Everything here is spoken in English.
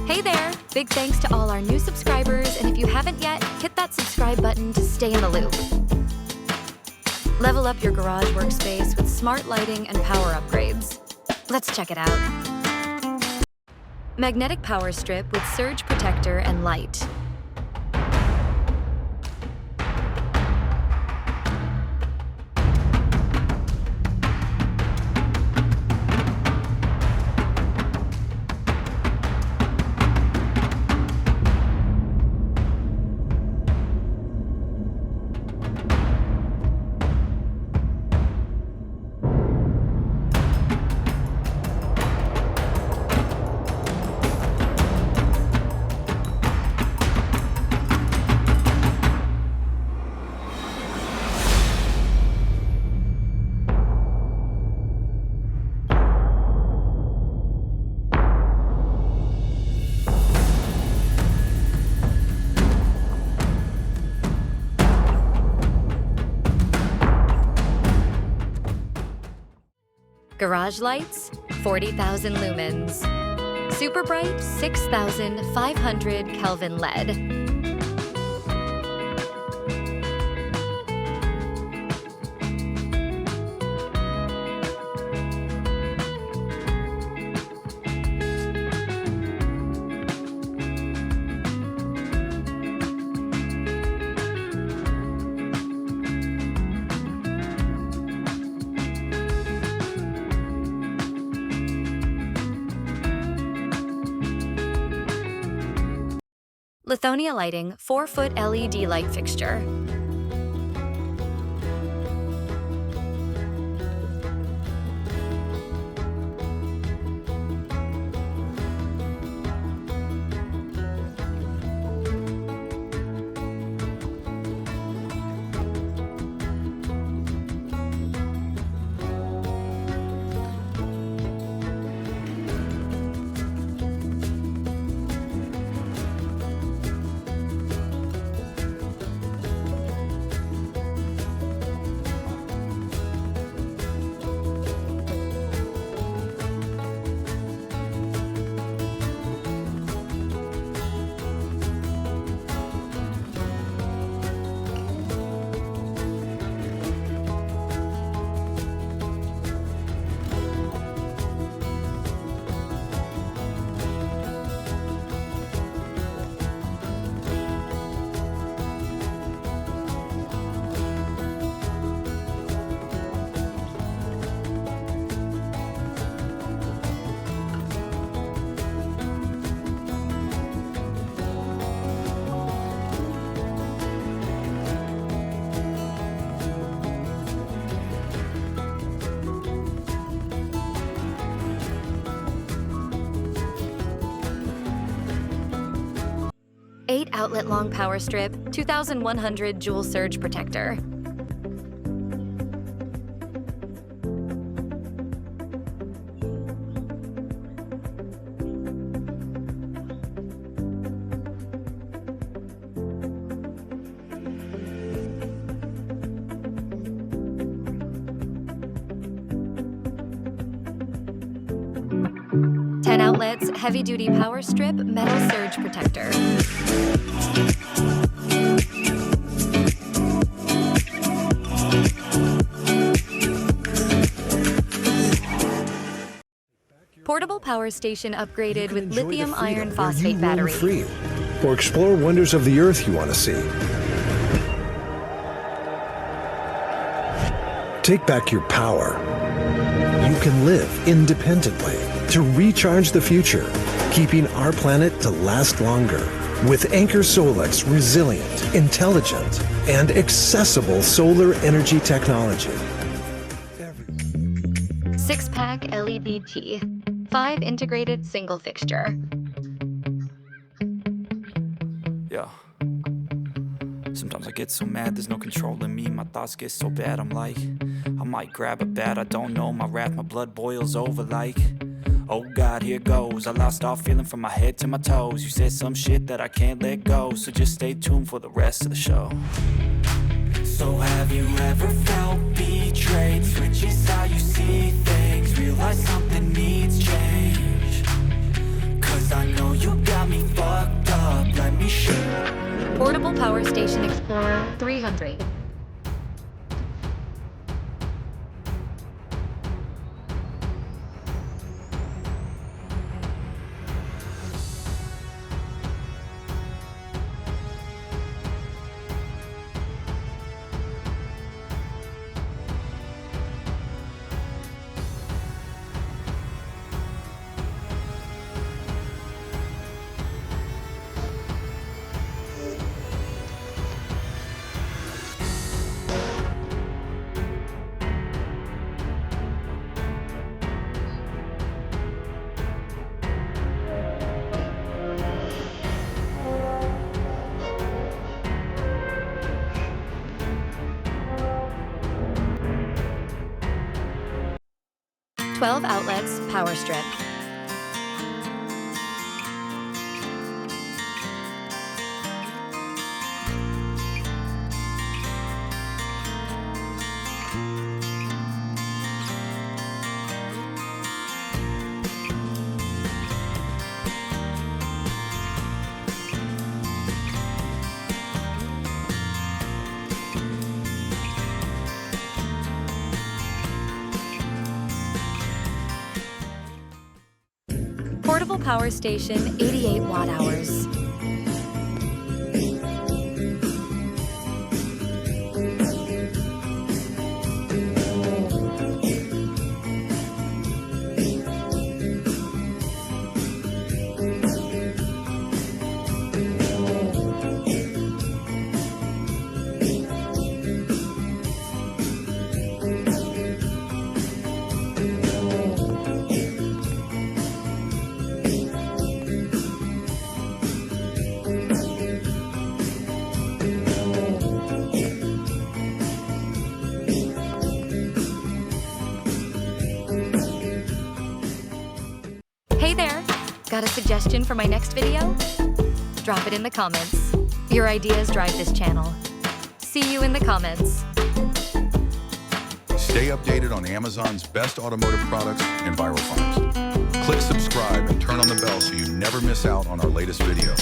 Hey there! Big thanks to all our new subscribers, and if you haven't yet, hit that subscribe button to stay in the loop. Level up your garage workspace with smart lighting and power upgrades. Let's check it out. Magnetic power strip with surge protector and light. Garage lights, 40,000 lumens. Super bright, 6,500 Kelvin LED. Lithonia lighting, 4-foot LED light fixture. Eight outlet long power strip, 2,100 joule surge protector. Outlets, heavy-duty power strip, metal surge protector. Portable power station upgraded with lithium iron phosphate battery. Free, or explore wonders of the earth you want to see. Take back your power. You can live independently to recharge the future, keeping our planet to last longer. With Anchor Solec's resilient, intelligent, and accessible solar energy technology. 6-pack LED T, 5 integrated single fixture. Yeah. Sometimes I get so mad, there's no control in me. My thoughts get so bad, I'm like, I might grab a bat, I don't know. My wrath, my blood boils over like, oh God, here goes. I lost all feeling from my head to my toes. You said some shit that I can't let go, so just stay tuned for the rest of the show. So have you ever felt betrayed? Switches how you see things, realize something needs change. Cause I know you got leash. Portable Power Station Explorer 300. Twelve outlets power strip. Portable Power Station 88 watt-hours. Hey there! Got a suggestion for my next video? Drop it in the comments. Your ideas drive this channel. See you in the comments. Stay updated on Amazon's best automotive products and viral finds. Click subscribe and turn on the bell so you never miss out on our latest video.